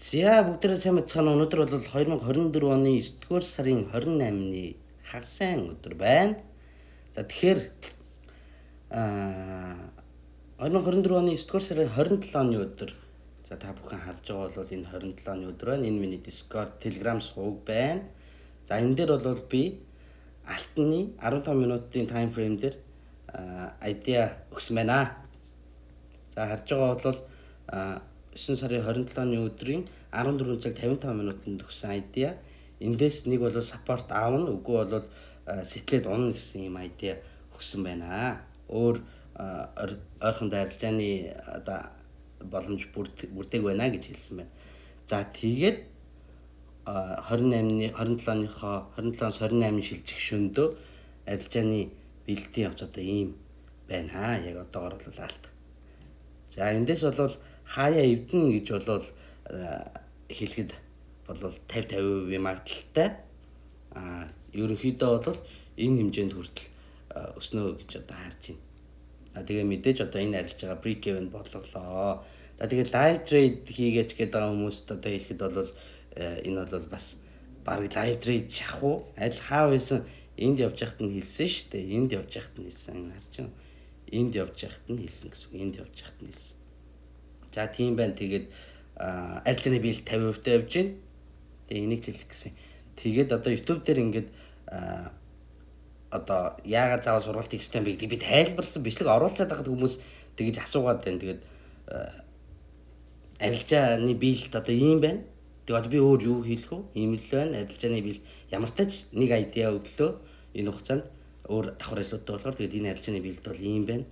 За бүгдээрээ сайн бацгаана. Өнөөдөр бол 2024 оны 9-р сарын 28-ны хагас сайн өдөр байна. За тэгэхээр 2024 оны 9-р сарын 27-ны өдөр. За та бүхэн харж байгаа бол энэ 27-ны өдөр байна. Энэ миний Discord, Telegram сувг байна. За энэ дээр бол би алтны 15 минутын тайм фрейм дээр айдиа өгсөн байна. За харж байгаа бол 9 сарын 27-ны өдрийн 14 цаг 55 минутанд өгсөн айдиа. Эндээс нэг бол саппорт аавна, үгүй бол сэтлээд унна гэсэн юм айдиа өгсөн байна. Өөр ойрхон арилжааны боломж бүрдээг байна гэж хэлсэн байна. За тэгээд 27-ноос 28-ны шилжих шөндөө арилжааны бэлтийн явц одоо ийм байна. Яг одоогор бол алт. За эндээс бол хаяа эвдэн гэж бол хэлэхэд бол 50% магадaltaй. Ерөнхийдөө бол энэ хэмжээнд хүртэл өснө гэж одоо харж байна. Тэгээ мэдээж одоо энэ арилжаага break even болголоо. За тэгээ live trade хийгээч гэдэг хүмүүст одоо хэлэхэд бол энэ бол бас баг live trade шахуу аль хаа байсан энд явж яхад нь хэлсэн шүү дээ. Энд явж яхад нь хэлсэн харж байна. Энд явж яхад нь хэлсэн гэсэн. Энд явж яхад нь хэлсэн. За тийм байна. Тэгээд арилжааны биелэл 50% тавьж байна. Тэгээ энийг хэлэх гэсэн. Тэгээд одоо YouTube дээр ингээд одоо яагаад заавал сургалт хийх ёстой юм бэ гэдгийг би тайлбарсан бичлэг оруулаад байхад хүмүүс тэгэж асуугаад байна. Тэгээд арилжааны биелэлт одоо ийм байна. Тэгээд одоо би өөр юу хэлэх вэ? Ийм л байна. Арилжааны биелэл ямар тач нэг айдиа өглөө энэ хугацаанд өөр давхар илүүтэй болохоор тэгээд энэ арилжааны биелэлт бол ийм байна.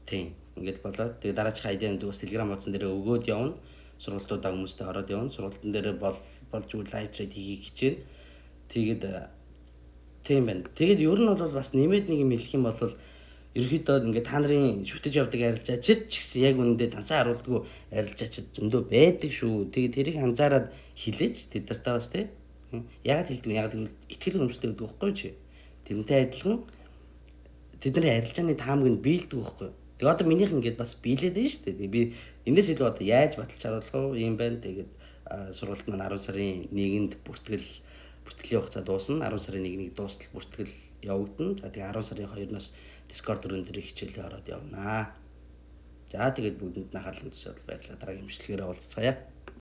Тийм. Ингээд болоод тэгээд дараачих айдианы дүүс Telegram утсан дээр өгөөд явна. Сургалтуудаа хүмүүстэй ороод явна. Сургалтын дээр болж үйл live trade хийхийг хичээнэ. Тэгээд тийм байна. Тэгээд ер нь бол бас нэмээд нэг юм хэлэх юм бол ерөөхдөө ингээд та нарын шүтэж явдаг арилжаачид ч гэсэн яг үнэндээ тансаа харуулдаггүй арилжаачид зөндөө байдаг шүү. Тэгээд тэрийг анзаараад хилээж тэд нартаа бас тийм ягаад хэлдэг вэ? Ягаад гэвэл итгэл үнэмштэй гэдэг байхгүй чи. Тэрнтэй адилхан тэдний арилжааны таамаг нь биелдэг байхгүй. Тэгээ одоо минийх ингээд бас биелээд байна шүү дээ. Би эндээс илүү одоо яаж баталж харуулах вэ? Ийм байна. Тэгээд сургалт маань 10 сарын 1-нд бүртгэлийн хугацаа дуусна. 10 сарын 1-ний дуустал бүртгэл явагдана. За тэгээ 10 сарын 2-оос Discord дөрөв дээр хичээлээ ороод явнаа. За тэгээд бүгдэнд анхаарлын тусаад баярлалаа. Дараагийн мэдлэгээрээ уулзцаая.